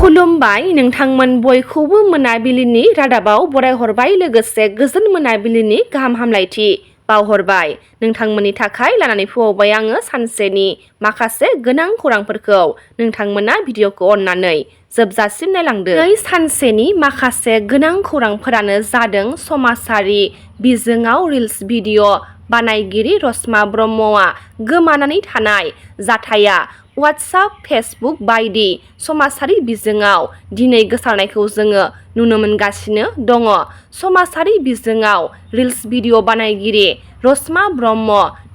खुलुमबाय नोंथांमोन बयखौबो मोनाबिलिनि रादाबाव बरायहरबाय लोगोसे गोजोन मोनाबिलिनि गाहाम हामलायथि बावहरबाय। नोंथांमोननि थाखाय लानानै फैबाय आङो सानसेनि माखासे गोनां खौरांफोरखौ। नोंथांमोना भिडिअखौ अननानै जोबजासिम नायलांदो। सानसेनि माखासे गोनां खौरांफोरानो जादों समाजारि बिजोङाव रिल्स भिडिअ बानायगिरि rasma ब्रह्मआ गोमानानै थानाय जाथाया WhatsApp, फेसबुक बायदि समाजारि बिजोङाव दिनै गोसारनायखौ जोङो नुनो मोनगासिनो दङ। समाजारि बिजोङाव रिल्स भिडिअ बानायगिरि rasma ब्रह्म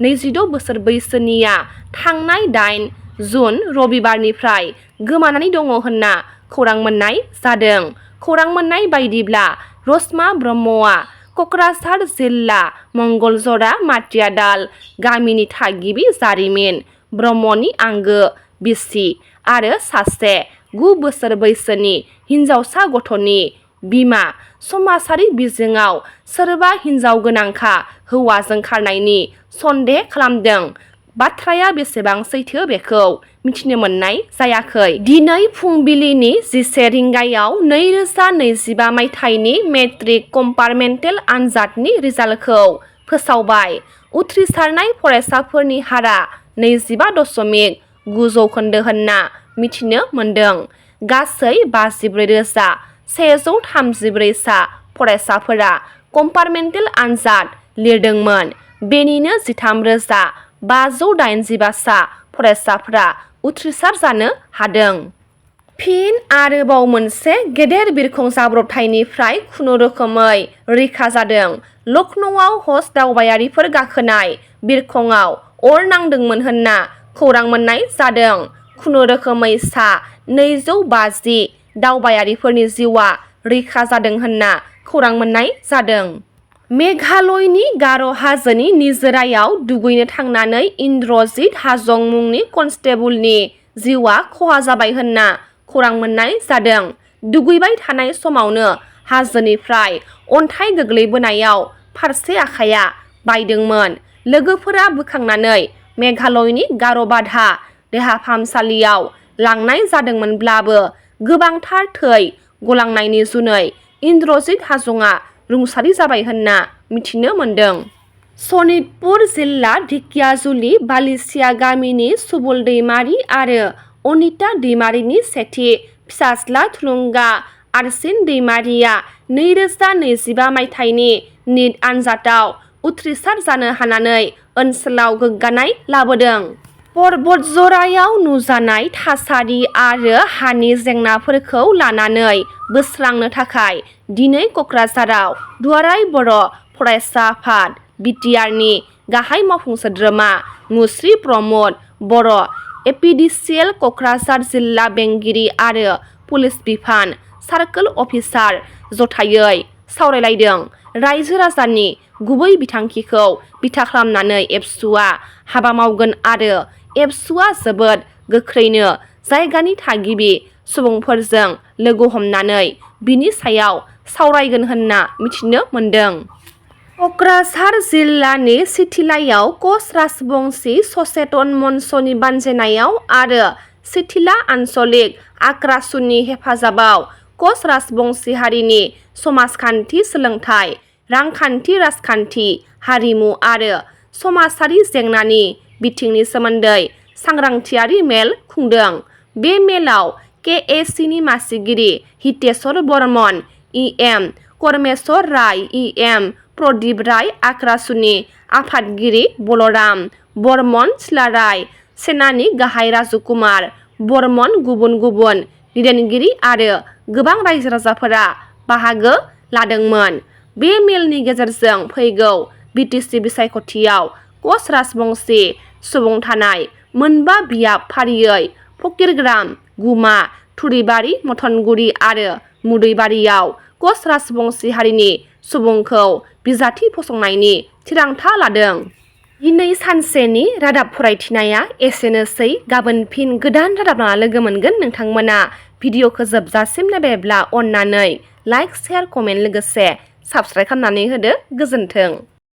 26 बोसोर बैसोनिया थांनाय 8 जुन रबिबारनिफ्राय गोमानानै दङ होनना खौरां मोननाय जादों। खौरां मोननाय बायदिब्ला rasma ब्रह्मआ क'क्राझार जिल्ला मंगलजरा माटियादाल गामिनि थागिबि जारिमिन ब्रह्मनि आंगो बिसि आरो सासे 9 बोसोर बैसोनि हिनजावसा गथ'नि बिमा। समाजारि बिजोङाव सोरबा हिनजाव गोनांखा हौवाजों खारनायनि सन्देह खालामदों। बाथ्राया बेसेबां सैथो बेखौ मिथिनो मोननाय जायाखै। दिनै फुंबिलिनि 11 रिंगायाव 2025 मायथाइनि मेट्रिक कम्पार्टमेन्टेल आनजादनि रिजाल्टखौ फोसावबाय। उथ्रिसारनाय फरायसाफोरनि हारआ 25.9 जौखोन्दो होनना मिथिनो मोनदों। गासै 54,134 सा फरायसाफोरा कम्पार्टमेन्टेल आनजाद लिरदोंमोन। बेनिनो 13,585 सा फरायसाफोरा उथ्रिसार जानो हादों। फिन आरोबाव मोनसे गेदेर बिरखं जाब्रबथायनिफ्राय खुनुरोखोमै रैखा जादों। लखनौआव हज दावबायारिफोर गाखोनाय बिरखंआव अर नांदोंमोन होनना खौरां मोननाय जादों। खुनुरोखोमै सा 250 दावबायारिफोरनि जिउआ रैखा जादों होनना खौरां मोननाय जादों। मेघालयनि गार' हाजोनि निजोरायाव दुगैनो थांनानै इन्द्रजित हाजं मुंनि कनस्टेबलनि जिउआ खहा जाबाय होनना खौरां मोननाय जादों। दुगैबाय थानाय समावनो हाजोनिफ्राय अन्थाइ गोग्लैबोनायाव फारसे आखाइया बायदोंमोन। लोगोफोरा बोखांनानै मेघालयनि गार'बाधा देहा फाहामसालियाव लांनाय जादोंमोनब्लाबो गोबांथार थै गलांनायनि जुनै इन्द्रजित हाजंआ रुंसारि जाबाय होनना मिथिनो मोनदों। सनितपुर जिल्ला ढेकियाजुलि बालिसिया गामिनि सुबुल दैमारि आरो अनिता दैमारिनि सेथि फिसाज्ला थुलुंगा आरसिन दैमारिया 2025 मायथाइनि निट आनजादाव उथ्रिसार जानो हानानै ओनसोलाव गोग्गानाय लाबोदों। परबतझरायाव नुजानाय थासारि आरो हानि जेंनाफोरखौ लानानै बोस्रांनो थाखाय दिनै क'क्राझाराव दुलाराय बर' फरायसा आफाद बिटिआरनि गाहाय मावफुं सोद्रोमा मुस्रि प्रमद बर', एपिडिसिएल क'क्राझार जिल्ला बेंगिरि आरो पुलिस बिफान सार्कोल अफिसार जथायै सावरायलायदों। रायजो राजानि गुबै बिथांखिखौ बिथा खालामनानै एबसुआ हाबा मावगोन आरो एबसुआ जोबोद गोख्रैनो जायगानि थागिबि सुबुंफोरजों लोगो हमनानै बिनि सायाव सावरायगोन होनना मिथिनो मोनदों। क'क्राझार जिल्लानि सिथिलायाव कच राजबंशी सचेतन मन्चनि बानजायनायाव आरो सिथिला आन्चलिक आक्रासुनि हेफाजाबाव कच राजबंशी हारिनि समाजखान्थि सोलोंथाइ, रांखान्थि, राजखान्थि, हारिमु आरो समाजारि जेंनानि बिथिंनि सोमोन्दै सांग्रांथियारि मेल खुंदों। बे मेलाव केएसिनि मासिगिरि हितेश्वर बर्मन, इएम करमेश्वर राय, इएम प्रदीप राय, आक्रासुनि आफादगिरि बलराम बर्मन सिलाराय, सेनानि गाहाय राजुकुमार बर्मन, गुबुन गुबुन दैदेनगिरि आरो गोबां रायजो राजाफोरा बाहागो लादोंमोन। बे मेलनि गेजेरजों फैगौ बिटिसि बिसायख'थियाव कच राजबंशी सुबुं थानाय मोनबा बियाब फारियै फकिरग्राम, गुमा, थुरिबारि, मथनगुरि आरो मुदैबारियाव कच राजबंशी हारिनि सुबुंखौ बिजाथि फसंनायनि थिरांथा लादों। दिनै सानसेनि रादाब फरायथिनाया एसेनोसै। गाबोन फिन गोदान रादाब लाना लोगो मोनगोन। नोंथांमोना भिडिअखौ जोबजासिम नायबायब्ला अननानै लाइक, शेयार, कमेन्ट लोगोसे साबस्क्राइब खालामनानै होदो। गोजोन्थों।